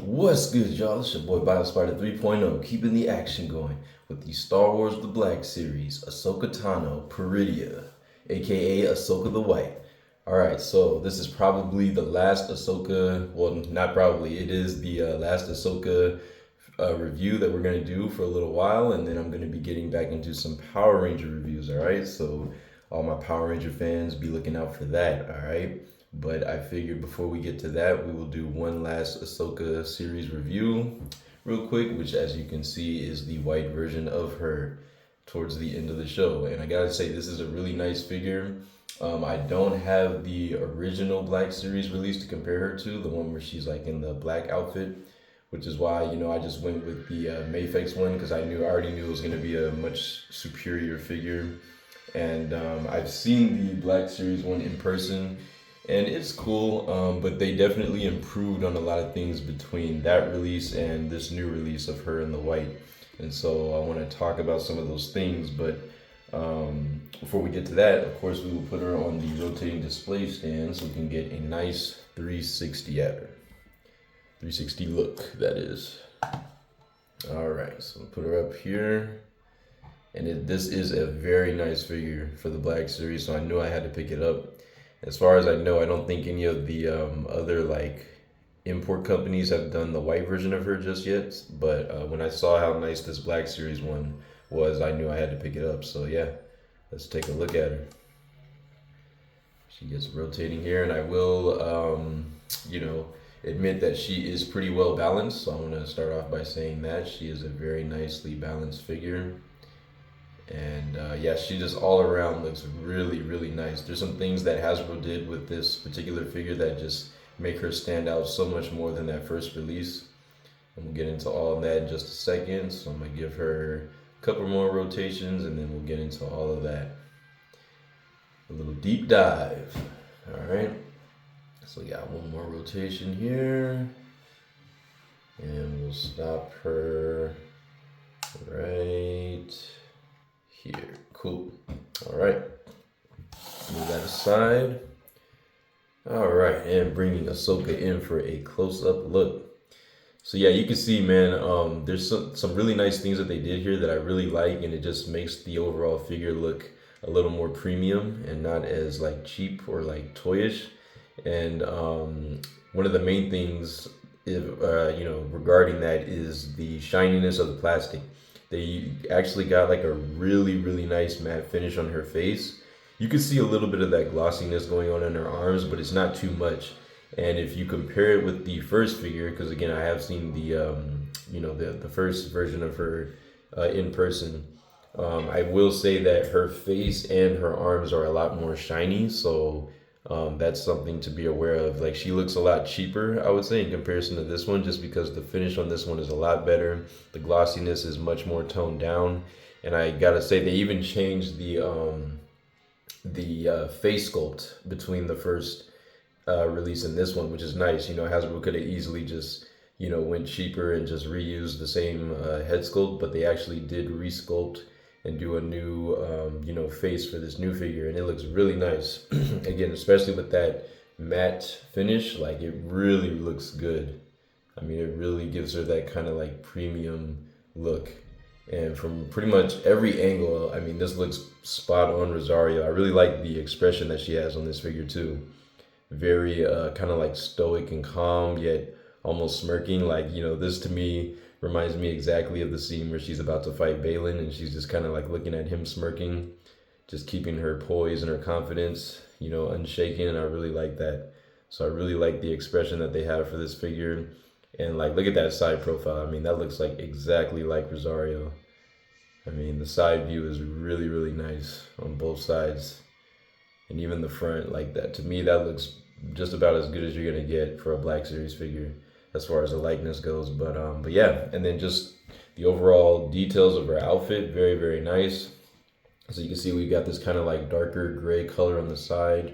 What's good, y'all? It's your boy Biospider 3.0, keeping the action going with the Star Wars The Black series, Ahsoka Tano, Peridea, aka Ahsoka the White. Alright, so this is probably the last Ahsoka, well, not probably, it is the last Ahsoka review that we're going to do for a little while, and then I'm going to be getting back into some Power Ranger reviews, alright? So, all my Power Ranger fans, be looking out for that, alright? But I figured before we get to that, we will do one last Ahsoka series review real quick, which as you can see is the white version of her towards the end of the show. And I gotta say, this is a really nice figure. I don't have the original Black series release to compare her to, the one where she's like in the black outfit, which is why, I just went with the Mayfix one because I already knew it was gonna be a much superior figure. And I've seen the Black series one in person, and it's cool, but they definitely improved on a lot of things between that release and this new release of her in the white. And so I want to talk about some of those things, but before we get to that, of course, we will put her on the rotating display stand so we can get a nice 360 at her. 360 look, that is. All right, so we'll put her up here. And this is a very nice figure for the Black series, so I knew I had to pick it up. As far as I know, I don't think any of the other like import companies have done the white version of her just yet. But when I saw how nice this Black series one was, I knew I had to pick it up. So yeah, let's take a look at her. She gets rotating here, and I will, admit that she is pretty well balanced. So I'm gonna start off by saying that she is a very nicely balanced figure. And yeah, she just all around looks really, really nice. There's some things that Hasbro did with this particular figure that just make her stand out so much more than that first release. And we'll get into all of that in just a second. So I'm gonna give her a couple more rotations and then we'll get into all of that. A little deep dive. All right. So we got one more rotation here. And we'll stop her right here. Cool. All right. Move that aside. All right, and bringing Ahsoka in for a close-up look. So yeah, you can see, man, there's some really nice things that they did here that I really like, and it just makes the overall figure look a little more premium and not as like cheap or like toyish. And one of the main things, if, regarding that is the shininess of the plastic. They actually got like a really, really nice matte finish on her face. You can see a little bit of that glossiness going on in her arms, but it's not too much. And if you compare it with the first figure, because again, I have seen the first version of her in person. I will say that her face and her arms are a lot more shiny, so that's something to be aware of. Like she looks a lot cheaper, I would say, in comparison to this one, just because the finish on this one is a lot better. The glossiness is much more toned down, and I gotta say they even changed the face sculpt between the first release and this one, which is nice. Hasbro could have easily just went cheaper and just reused the same head sculpt, but they actually did resculpt and do a new face for this new figure, and it looks really nice. Again, especially with that matte finish, like it really looks good. I mean, it really gives her that kind of like premium look. And from pretty much every angle, I mean, this looks spot on Rosario. I really like the expression that she has on this figure too. Very kind of like stoic and calm, yet almost smirking. Like, this to me reminds me exactly of the scene where she's about to fight Balin and she's just kind of like looking at him smirking, just keeping her poise and her confidence, unshaken. And I really like that. So I really like the expression that they have for this figure. And like, look at that side profile. I mean, that looks like exactly like Rosario. I mean, the side view is really, really nice on both sides. And even the front, like that. To me, that looks just about as good as you're gonna get for a Black Series figure, as far as the likeness goes. But yeah, and then just the overall details of her outfit, very, very nice. So you can see we've got this kind of like darker gray color on the side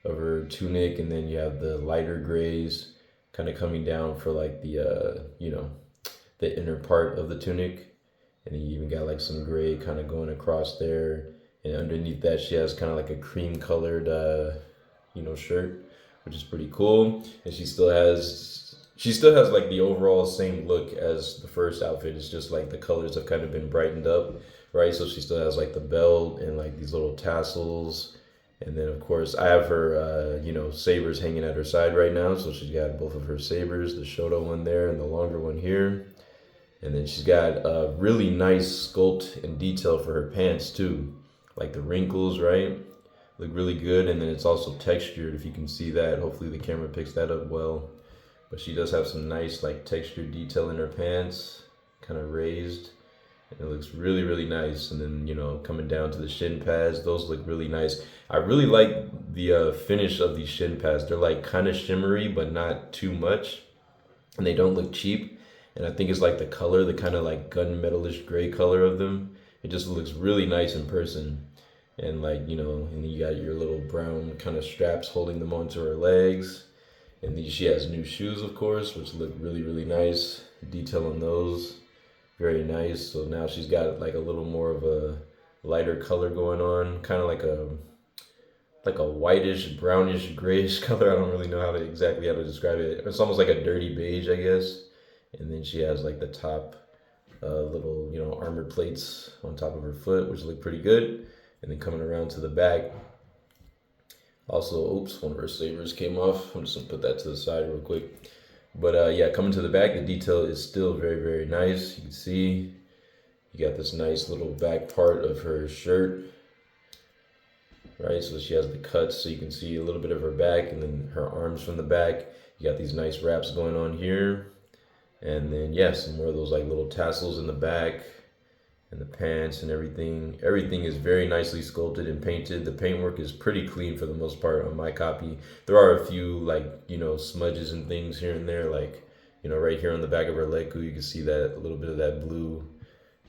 of her tunic, and then you have the lighter grays kind of coming down for like the inner part of the tunic, and then you even got like some gray kind of going across there, and underneath that she has kind of like a cream colored shirt, which is pretty cool. And she still has She still has like the overall same look as the first outfit. It's just like the colors have kind of been brightened up, right? So she still has like the belt and like these little tassels. And then of course I have her, sabers hanging at her side right now. So she's got both of her sabers, the Shoto one there and the longer one here. And then she's got a really nice sculpt and detail for her pants too. Like the wrinkles, right? Look really good. And then it's also textured, if you can see that. Hopefully the camera picks that up well. But she does have some nice like textured detail in her pants, kind of raised. And it looks really, really nice. And then, coming down to the shin pads, those look really nice. I really like the finish of these shin pads. They're like kind of shimmery, but not too much. And they don't look cheap. And I think it's like the color, the kind of like gunmetalish gray color of them. It just looks really nice in person. And like, and you got your little brown kind of straps holding them onto her legs. And she has new shoes, of course, which look really, really nice. Detail on those, very nice. So now she's got like a little more of a lighter color going on, kind of like a whitish, brownish, grayish color. I don't really know how to describe it. It's almost like a dirty beige, I guess. And then she has like the top little, armored plates on top of her foot, which look pretty good. And then coming around to the back, also, oops, one of her sabers came off. I'm just gonna put that to the side real quick. But yeah, coming to the back, the detail is still very, very nice. You can see you got this nice little back part of her shirt, right? So she has the cuts, so you can see a little bit of her back and then her arms from the back. You got these nice wraps going on here. And then, yeah, some more of those like little tassels in the back and the pants and everything. Everything is very nicely sculpted and painted. The paintwork is pretty clean for the most part on my copy. There are a few like, smudges and things here and there. Like, right here on the back of her Leku, you can see that a little bit of that blue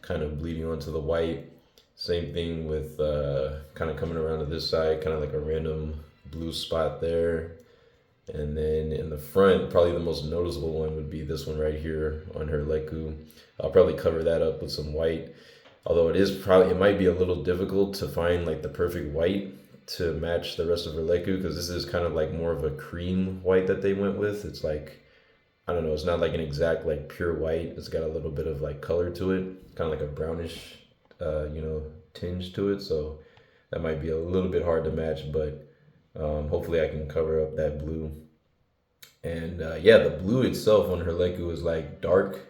kind of bleeding onto the white. Same thing with kind of coming around to this side, kind of like a random blue spot there. And then in the front, probably the most noticeable one would be this one right here on her Leku. I'll probably cover that up with some white. Although it might be a little difficult to find like the perfect white to match the rest of her Leku, because this is kind of like more of a cream white that they went with. It's like, I don't know, it's not like an exact like pure white. It's got a little bit of like color to it, kind of like a brownish, tinge to it. So that might be a little bit hard to match, but hopefully I can cover up that blue. And yeah, the blue itself on her Leku is like dark,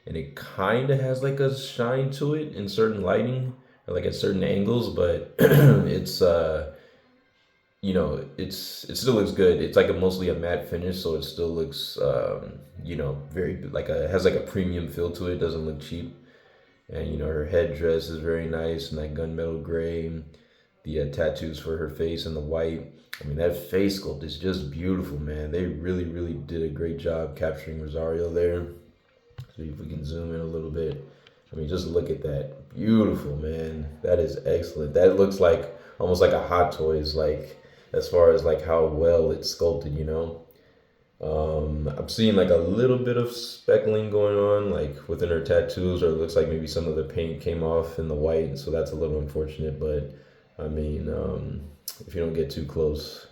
and it kind of has like a shine to it in certain lighting or like at certain angles, but it's it still looks good. It's like mostly a matte finish, so it still looks very like has like a premium feel to it. Doesn't look cheap. And her headdress is very nice and that gunmetal gray. The tattoos for her face and the white. I mean, that face sculpt is just beautiful, man. They really, really did a great job capturing Rosario there. So if we can zoom in a little bit. I mean, just look at that. Beautiful, man. That is excellent. That looks like almost like a Hot Toys, like as far as like how well it's sculpted, I'm seeing like a little bit of speckling going on, like within her tattoos, or it looks like maybe some of the paint came off in the white, so that's a little unfortunate. But I mean, if you don't get too close,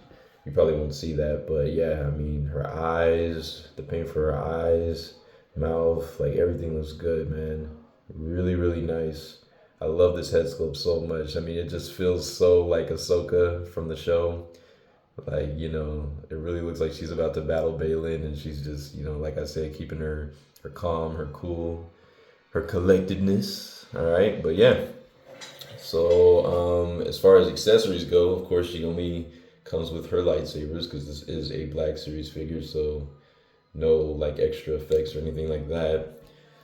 you probably won't see that. But yeah, I mean, her eyes, the paint for her eyes, mouth, like everything looks good, man. Really, really nice. I love this head sculpt so much. I mean, it just feels so like Ahsoka from the show. Like, it really looks like she's about to battle Balin, and she's just, like I said, keeping her calm, her cool, her collectedness. All right, but yeah. So as far as accessories go, of course, she only comes with her lightsabers because this is a Black Series figure, so no like extra effects or anything like that.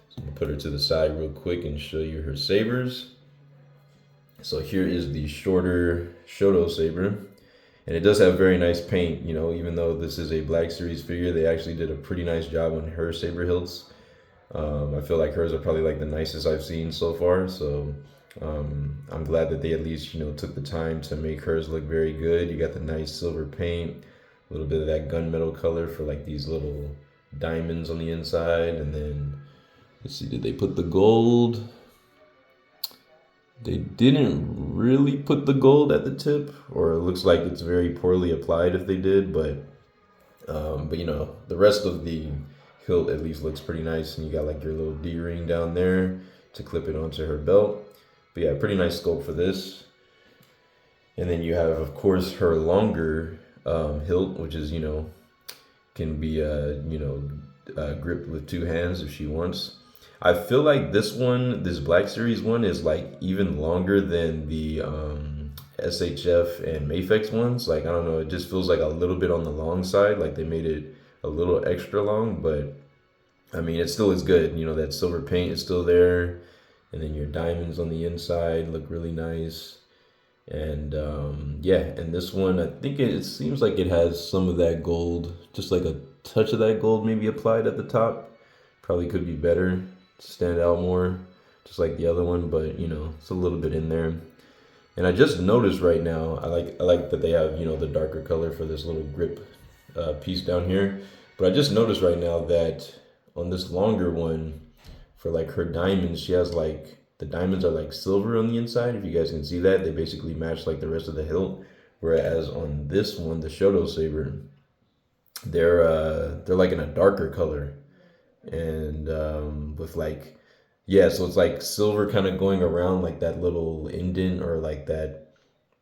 So I'm gonna put her to the side real quick and show you her sabers. So here is the shorter Shoto saber. And it does have very nice paint, even though this is a Black Series figure, they actually did a pretty nice job on her saber hilts. I feel like hers are probably like the nicest I've seen so far. So I'm glad that they at least, took the time to make hers look very good. You got the nice silver paint, a little bit of that gunmetal color for like these little diamonds on the inside. And then, let's see, did they put the gold? They didn't really put the gold at the tip, or it looks like it's very poorly applied if they did, but the rest of the hilt at least looks pretty nice, and you got like your little D-ring down there to clip it onto her belt. But yeah, pretty nice sculpt for this. And then you have, of course, her longer hilt, which is, can be, gripped with two hands if she wants. I feel like this Black Series one, is like even longer than the SHF and Mafex ones. Like, I don't know, it just feels like a little bit on the long side. Like they made it a little extra long, but I mean, it still is good. That silver paint is still there. And then your diamonds on the inside look really nice. And yeah, and this one, I think it seems like it has some of that gold, just like a touch of that gold maybe applied at the top. Probably could be better, stand out more, just like the other one, but it's a little bit in there. And I just noticed right now, I like that they have the darker color for this little grip piece down here. But I just noticed right now that on this longer one, for like her diamonds, she has like the diamonds are like silver on the inside. If you guys can see that, they basically match like the rest of the hilt. Whereas on this one, the Shoto saber, they're like in a darker color, and with like, yeah, so it's like silver kind of going around like that little indent, or like that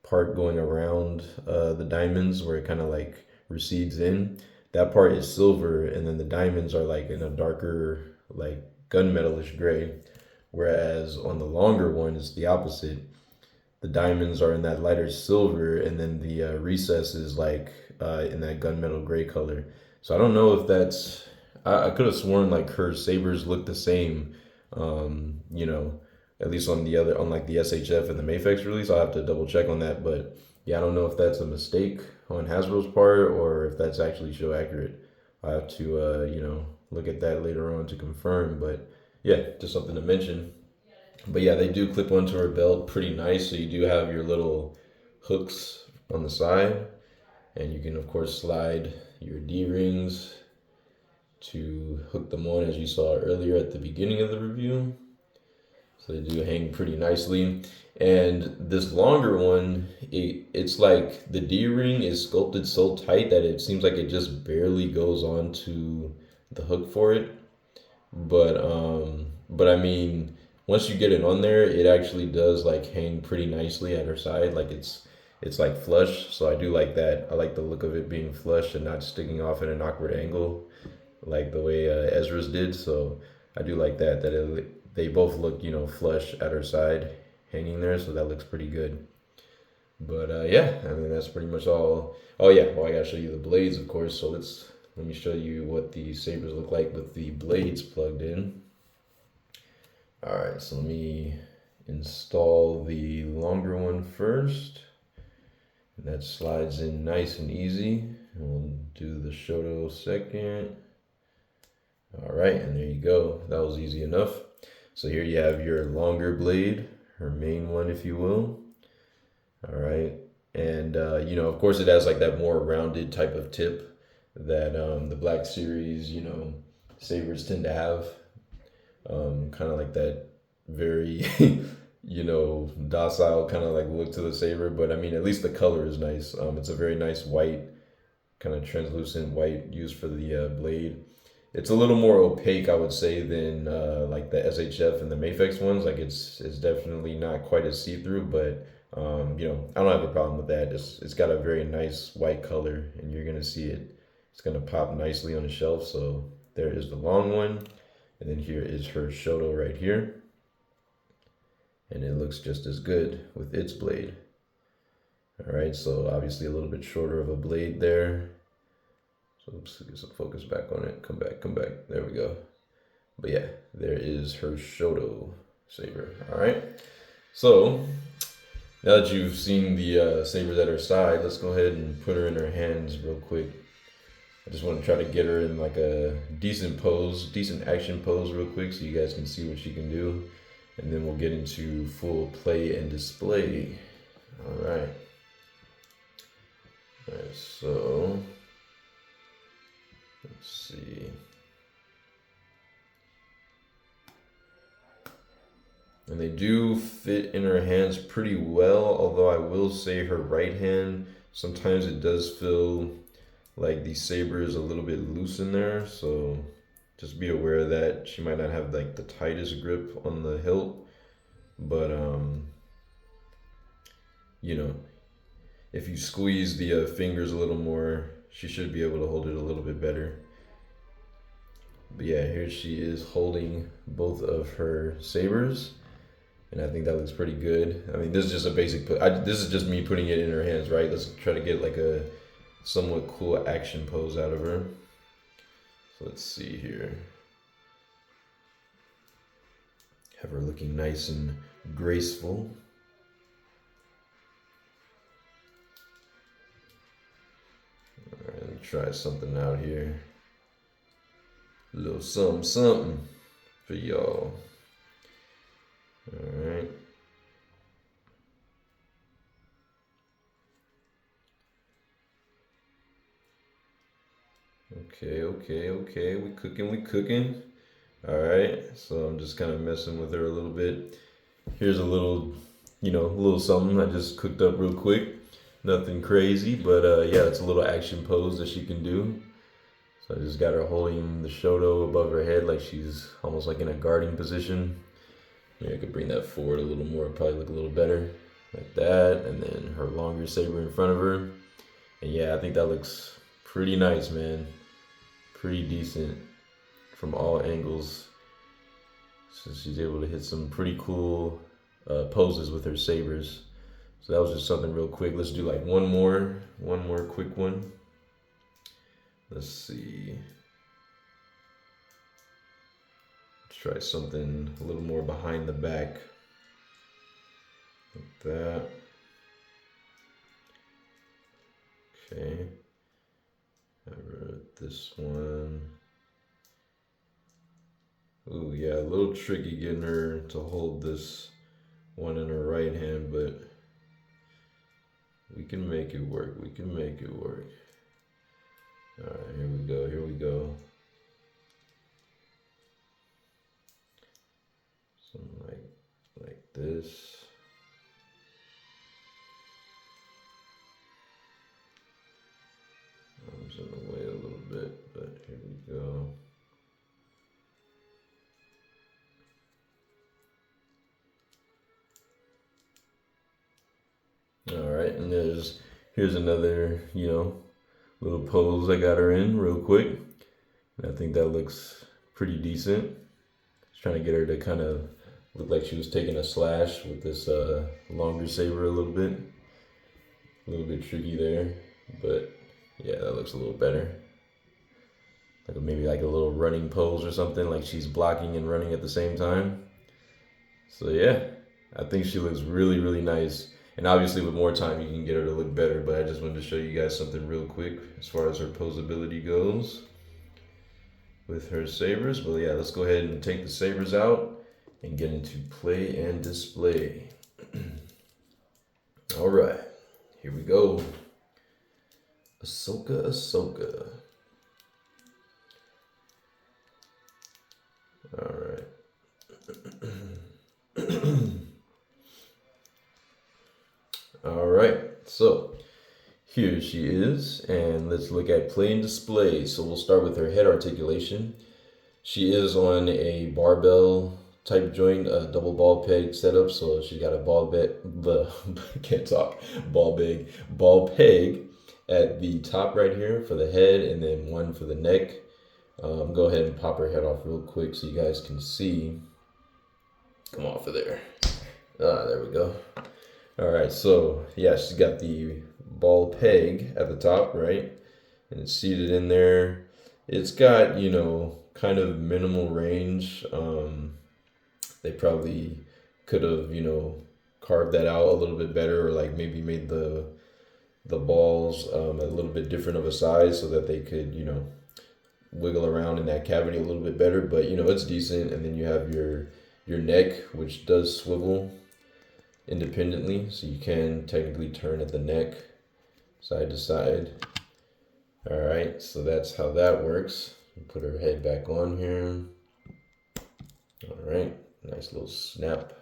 part going around the diamonds where it kind of like recedes in. That part is silver, and then the diamonds are like in a darker, like gunmetalish gray. Whereas on the longer one, it's the opposite. The diamonds are in that lighter silver, and then the recess is like in that gunmetal gray color. So I don't know if that's. I could have sworn like her sabers look the same. At least on like the SHF and the Mafex release. I'll have to double check on that, but yeah, I don't know if that's a mistake on Hasbro's part or if that's actually show accurate. I have to look at that later on to confirm, but yeah, just something to mention. But yeah, they do clip onto her belt pretty nice. So you do have your little hooks on the side, and you can of course slide your D-rings to hook them on, as you saw earlier at the beginning of the review. So they do hang pretty nicely. And this longer one, it's like the D-ring is sculpted so tight that it seems like it just barely goes on to the hook for it. But I mean, once you get it on there, it actually does like hang pretty nicely at her side. Like it's like flush. So I do like that. I like the look of it being flush and not sticking off at an awkward angle, like the way Ezra's did. So I do like that. They both look flush at her side, hanging there. So that looks pretty good. But yeah, I mean that's pretty much all. Oh yeah, well I gotta show you the blades, of course. So let me show you what the sabers look like with the blades plugged in. All right, so let me install the longer one first. And that slides in nice and easy. And we'll do the Shoto second. All right, and there you go. That was easy enough. So here you have your longer blade, her main one, if you will. All right, and of course it has like that more rounded type of tip that the Black Series, sabers tend to have. Kind of like that very, docile kind of like look to the saber. But I mean, at least the color is nice. It's a very nice white, kind of translucent white used for the blade. It's a little more opaque, I would say, than like the SHF and the Mafex ones. Like it's definitely not quite as see-through, but I don't have a problem with that. It's got a very nice white color, and you're gonna see it. It's gonna pop nicely on the shelf. So there is the long one, and then here is her Shoto right here, and it looks just as good with its blade. All right, so obviously a little bit shorter of a blade there. So let's get some focus back on it. Come back. There we go. But yeah, there is her Shoto saber. All right. So now that you've seen the sabers at her side, let's go ahead and put her in her hands real quick. I just want to try to get her in like a decent action pose real quick so you guys can see what she can do. And then we'll get into full play and display. All right. All right, so let's see. And they do fit in her hands pretty well, although I will say her right hand, sometimes it does feel like the saber is a little bit loose in there. So Just be aware of that. She might not have like the tightest grip on the hilt, but you know, if you squeeze the fingers a little more, she should be able to hold it a little bit better. But yeah, here she is holding both of her sabers, and I think that looks pretty good. I mean, this is just a basic this is just me putting it in her hands, right? Let's try to get like a somewhat cool action pose out of her. So let's see here. Have her looking nice and graceful. All right, let me try something out here. A little something, something for y'all. All right. Okay. We cooking. All right. So I'm just kind of messing with her a little bit. Here's a little, a little something I just cooked up real quick. Nothing crazy, but yeah, it's a little action pose that she can do. So I just got her holding the shoto above her head like she's almost like in a guarding position. Maybe I could bring that forward a little more, it'd probably look a little better. Like that, and then her longer saber in front of her. And yeah, I think that looks pretty nice, man. Pretty decent from all angles. So she's able to hit some pretty cool poses with her sabers. So that was just something real quick. Let's do like one more quick one. Let's see. Let's try something a little more behind the back. Like that. Okay. This one. Ooh, yeah, a little tricky getting her to hold this one in her right hand, but we can make it work. All right, here we go. Something like this. Arms in the way a little bit, but here we go. All right, and here's another, little pose I got her in real quick. And I think that looks pretty decent. Just trying to get her to kind of look like she was taking a slash with this longer saber a little bit. A little bit tricky there, but yeah, that looks a little better. Like maybe like a little running pose or something, like she's blocking and running at the same time. So yeah, I think she looks really, really nice. And obviously with more time you can get her to look better, but I just wanted to show you guys something real quick as far as her posability goes with her sabers. But yeah, let's go ahead and take the sabers out and get into play and display. All right, here we go. Ahsoka. All right. All right, so here she is, and let's look at play and display. So we'll start with her head articulation. She is on a barbell type joint, a double ball peg setup. So she's got a ball peg at the top right here for the head, and then one for the neck. Go ahead and pop her head off real quick so you guys can see. Come off of there. There we go. All right, so yeah, she's got the ball peg at the top, right? And it's seated in there. It's got, kind of minimal range. They probably could have, carved that out a little bit better, or like maybe made the balls a little bit different of a size so that they could, wiggle around in that cavity a little bit better. But it's decent. And then you have your neck, which does swivel independently, so you can technically turn at the neck side to side. All right, so that's how that works. Put her head back on here. All right, nice little snap,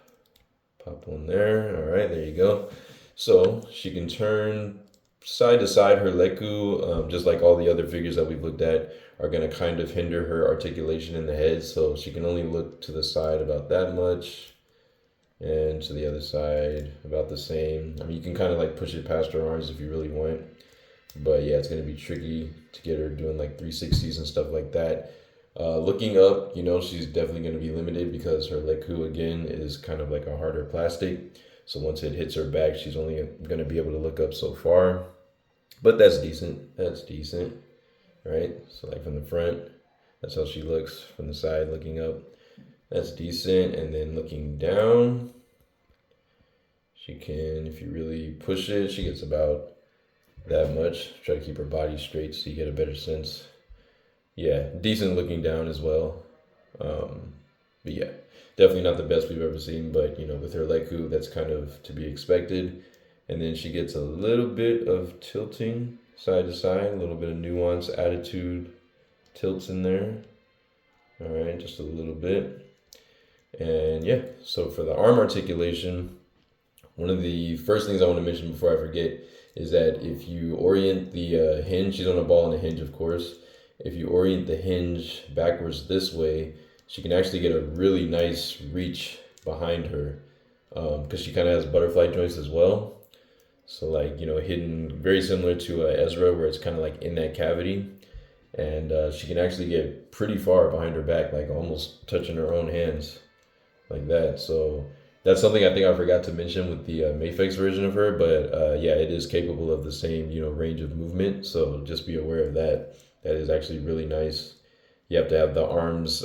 pop one there. All right, there you go. So she can turn side to side, her leku, just like all the other figures that we've looked at, are going to kind of hinder her articulation in the head. So she can only look to the side about that much, and to the other side about the same. I mean, you can kind of like push it past her arms if you really want. But yeah, it's going to be tricky to get her doing like 360s and stuff like that. Looking up, she's definitely going to be limited because her leku, again, is kind of like a harder plastic. So once it hits her back, she's only going to be able to look up so far. But that's decent. That's decent, right? So like from the front, that's how she looks. From the side, looking up, that's decent. And then looking down, she can, if you really push it, she gets about that much. Try to keep her body straight so you get a better sense. Yeah, decent looking down as well. But yeah, definitely not the best we've ever seen. But with her leku, that's kind of to be expected. And then she gets a little bit of tilting side to side, a little bit of nuance, attitude tilts in there. All right, just a little bit. And yeah, so for the arm articulation, one of the first things I want to mention before I forget is that if you orient the hinge, she's on a ball and a hinge, of course. If you orient the hinge backwards this way, she can actually get a really nice reach behind her, because she kind of has butterfly joints as well. So like, hidden, very similar to Ezra, where it's kind of like in that cavity. And she can actually get pretty far behind her back, like almost touching her own hands like that. So that's something I think I forgot to mention with the Mafex version of her, but yeah, it is capable of the same, range of movement. So just be aware of that. That is actually really nice. You have to have the arms,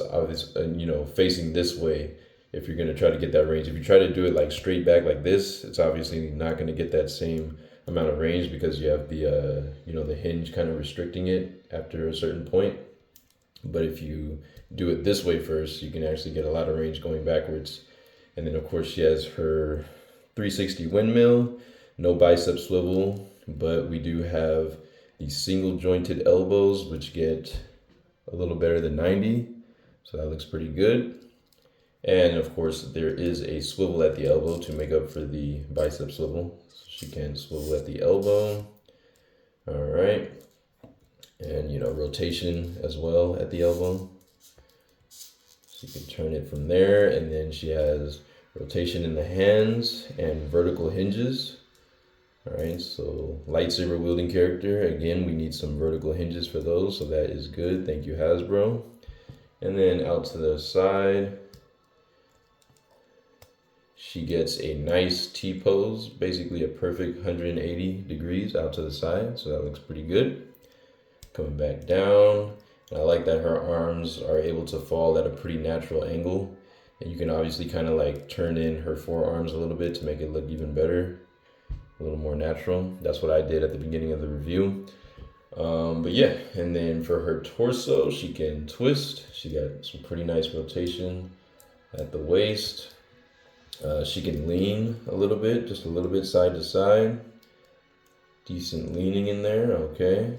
facing this way if you're going to try to get that range. If you try to do it like straight back like this, it's obviously not going to get that same amount of range because you have the, the hinge kind of restricting it after a certain point. But if you do it this way first, you can actually get a lot of range going backwards. And then, of course, she has her 360 windmill, no bicep swivel, but we do have these single jointed elbows, which get a little better than 90. So that looks pretty good. And of course, there is a swivel at the elbow to make up for the bicep swivel. So she can swivel at the elbow. All right. And, rotation as well at the elbow. So you can turn it from there, and then she has rotation in the hands and vertical hinges. All right, so lightsaber wielding character. Again, we need some vertical hinges for those, so that is good. Thank you, Hasbro. And then out to the side, she gets a nice T-pose, basically a perfect 180 degrees out to the side, so that looks pretty good. Coming back down. I like that her arms are able to fall at a pretty natural angle. And you can obviously kind of like turn in her forearms a little bit to make it look even better, a little more natural. That's what I did at the beginning of the review. But yeah, and then for her torso, she can twist. She got some pretty nice rotation at the waist. She can lean a little bit, just a little bit side to side. Decent leaning in there, okay.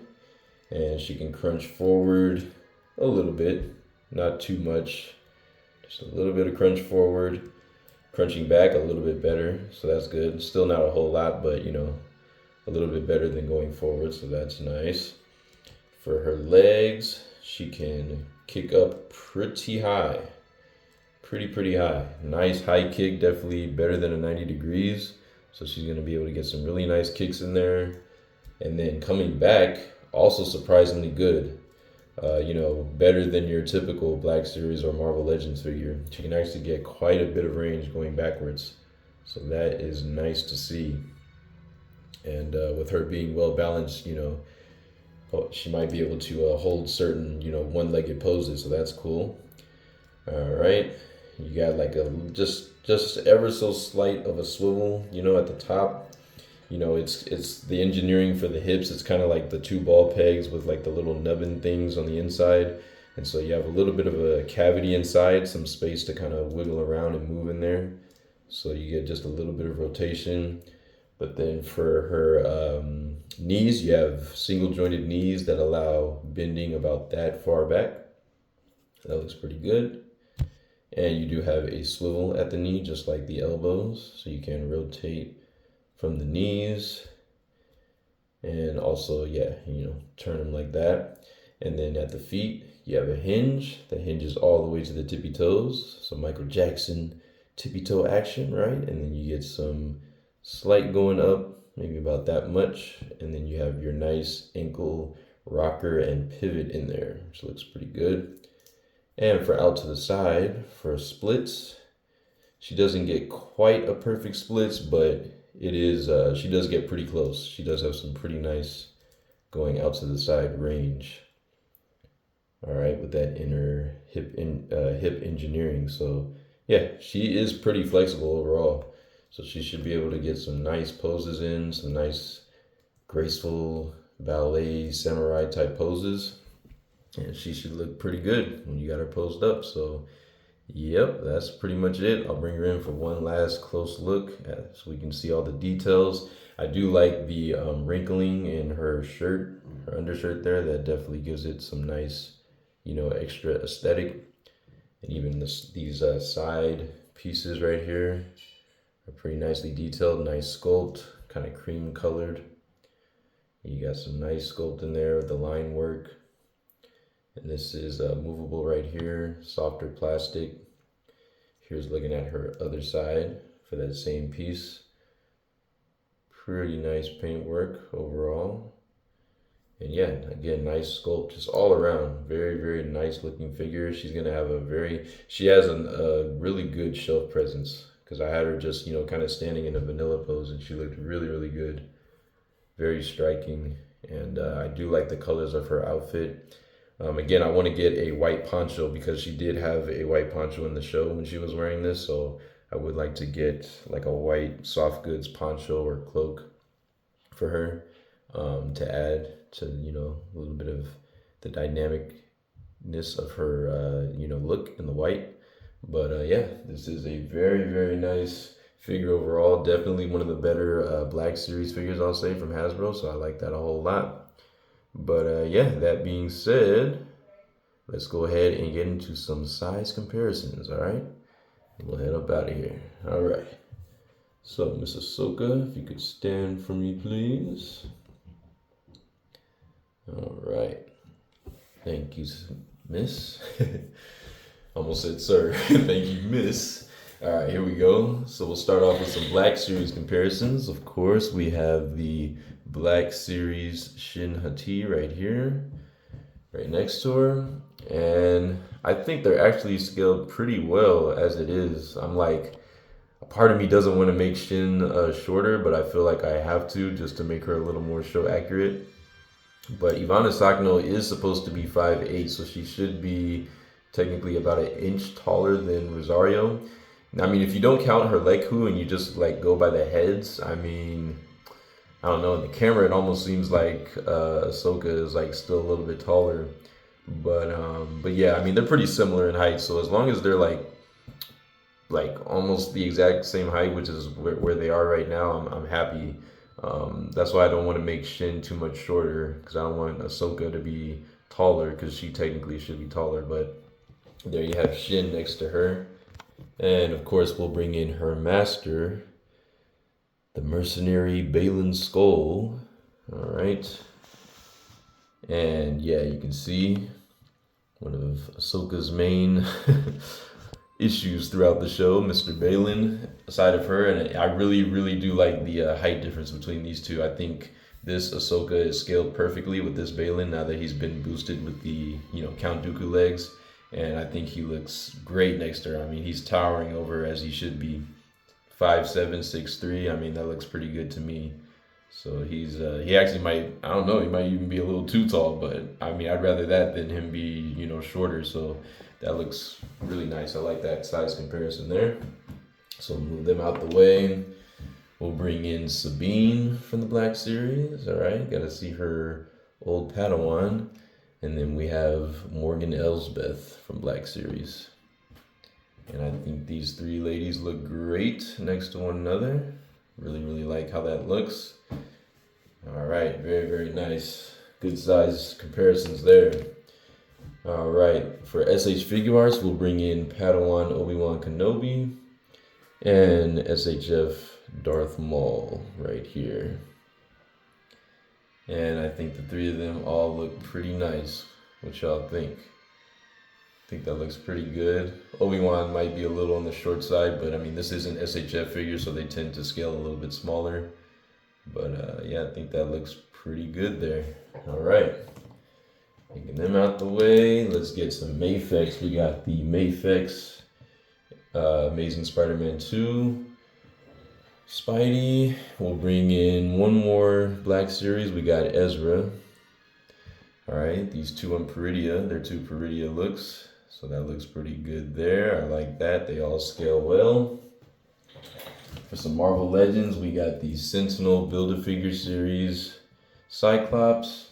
And she can crunch forward a little bit, not too much, just a little bit of crunch forward, crunching back a little bit better, so that's good. Still not a whole lot, but a little bit better than going forward, so that's nice. For her legs, she can kick up pretty high, pretty high. Nice high kick, definitely better than a 90 degrees, so she's gonna be able to get some really nice kicks in there. And then coming back, also surprisingly good. Better than your typical Black Series or Marvel Legends figure. She can actually get quite a bit of range going backwards. So that is nice to see. And with her being well balanced, she might be able to hold certain, one-legged poses. So that's cool. All right. You got like a just ever so slight of a swivel, at the top. It's the engineering for the hips. It's kind of like the two ball pegs with like the little nubbin things on the inside. And so you have a little bit of a cavity inside, some space to kind of wiggle around and move in there. So you get just a little bit of rotation. But then for her knees, you have single jointed knees that allow bending about that far back. That looks pretty good. And you do have a swivel at the knee, just like the elbows. So you can rotate from the knees. And also, yeah, turn them like that. And then at the feet, you have a hinge that hinges all the way to the tippy toes. So Michael Jackson tippy toe action, right? And then you get some slight going up, maybe about that much. And then you have your nice ankle rocker and pivot in there, which looks pretty good. And for out to the side, for splits, she doesn't get quite a perfect splits, but it is, she does get pretty close. She does have some pretty nice going out to the side range. All right, with that inner hip engineering. So yeah, she is pretty flexible overall. So she should be able to get some nice poses in, some nice graceful ballet samurai type poses. And she should look pretty good when you got her posed up. So yep, that's pretty much it. I'll bring her in for one last close look so we can see all the details. I do like the wrinkling in her shirt, her undershirt there. That definitely gives it some nice, extra aesthetic. And even these side pieces right here are pretty nicely detailed. Nice sculpt, kind of cream colored. You got some nice sculpt in there with the line work. And this is movable right here, softer plastic. Here's looking at her other side for that same piece. Pretty nice paint work overall. And yeah, again, nice sculpt just all around. Very, very nice looking figure. She's gonna have she has a really good shelf presence because I had her just, kind of standing in a vanilla pose and she looked really, really good. Very striking. And I do like the colors of her outfit. Again, I want to get a white poncho because she did have a white poncho in the show when she was wearing this. So I would like to get like a white soft goods poncho or cloak for her to add to, a little bit of the dynamicness of her, look in the white. But yeah, this is a very, very nice figure overall. Definitely one of the better Black Series figures, I'll say, from Hasbro. So I like that a whole lot. But yeah, that being said, let's go ahead and get into some size comparisons, all right? We'll head up out of here. All right. So, Miss Ahsoka, if you could stand for me, please. All right. Thank you, Miss. Almost said sir. Thank you, Miss. All right, here we go. So we'll start off with some Black Series comparisons. Of course, we have the Black Series Shin Hati right here, right next to her. And I think they're actually scaled pretty well as it is. I'm like, a part of me doesn't want to make Shin shorter, but I feel like I have to just to make her a little more show accurate. But Ivana Sakno is supposed to be 5'8", so she should be technically about an inch taller than Rosario. I mean, if you don't count her lekku and you just like go by the heads, I mean, I don't know. In the camera, it almost seems like Ahsoka is like still a little bit taller, but yeah, I mean they're pretty similar in height. So as long as they're like almost the exact same height, which is where they are right now, I'm happy. That's why I don't want to make Shin too much shorter because I don't want Ahsoka to be taller because she technically should be taller. But there you have Shin next to her. And of course, we'll bring in her master, the mercenary Baylan Skoll. All right. And yeah, you can see one of Ahsoka's main issues throughout the show, Mr. Baylan, aside of her. And I really, really do like the height difference between these two. I think this Ahsoka is scaled perfectly with this Baylan now that he's been boosted with the, Count Dooku legs. And I think he looks great next to her. I mean, he's towering over as he should be. 5'7", 6'3". I mean, that looks pretty good to me. So he actually might, I don't know, he might even be a little too tall, but I mean, I'd rather that than him be, shorter. So that looks really nice. I like that size comparison there. So move them out the way. We'll bring in Sabine from the Black Series. All right, got to see her old Padawan. And then we have Morgan Elsbeth from Black Series. And I think these three ladies look great next to one another. Really, really like how that looks. All right, very, very nice. Good size comparisons there. All right, for SH Figure Arts, we'll bring in Padawan Obi-Wan Kenobi and SHF Darth Maul right here. And I think the three of them all look pretty nice. What y'all think? I think that looks pretty good. Obi-Wan might be a little on the short side, but I mean, this is an SHF figure, so they tend to scale a little bit smaller. But yeah, I think that looks pretty good there. All right. Taking them out the way, let's get some Mafex. We got the Mafex Amazing Spider-Man 2. Spidey. We'll bring in one more Black Series. We got Ezra. Alright, these two on Peridea. They're two Peridea looks. So that looks pretty good there. I like that. They all scale well. For some Marvel Legends, we got the Sentinel Build-A-Figure series Cyclops.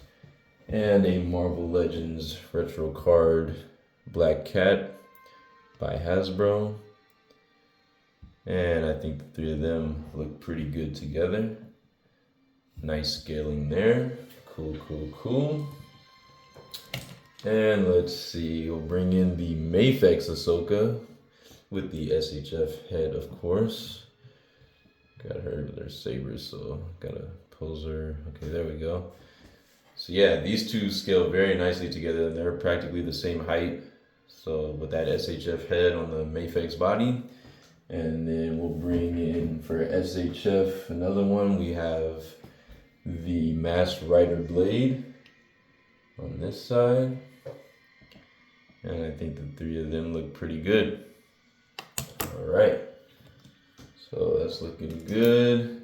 And a Marvel Legends retro card, Black Cat by Hasbro. And I think the three of them look pretty good together. Nice scaling there. Cool, cool, cool. And let's see, we'll bring in the Mafex Ahsoka with the SHF head, of course. Got her with her sabers, so gotta pose her. Okay, there we go. So yeah, these two scale very nicely together, and they're practically the same height. So with that SHF head on the Mafex body, and then we'll bring in for SHF another one. We have the Masked Rider blade on this side, and I think the three of them look pretty good. All right, so that's looking good.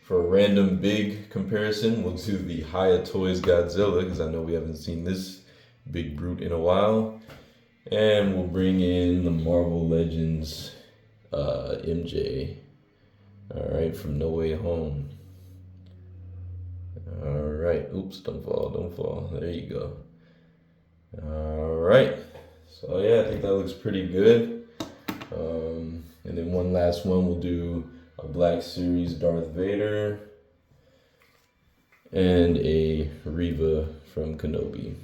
For a random big comparison, we'll do the Hiya Toys Godzilla, because I know we haven't seen this big brute in a while. And we'll bring in the Marvel Legends MJ. Alright, from No Way Home. Alright, oops, don't fall, don't fall. There you go. Alright, so yeah, I think that looks pretty good. And then one last one, we'll do a Black Series Darth Vader, and a Reva from Kenobi.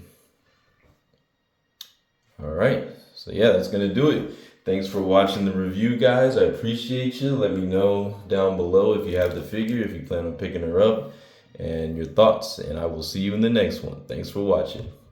All right, so yeah, that's gonna do it. Thanks for watching the review, guys. I appreciate you. Let me know down below if you have the figure, if you plan on picking her up, and your thoughts. And I will see you in the next one. Thanks for watching.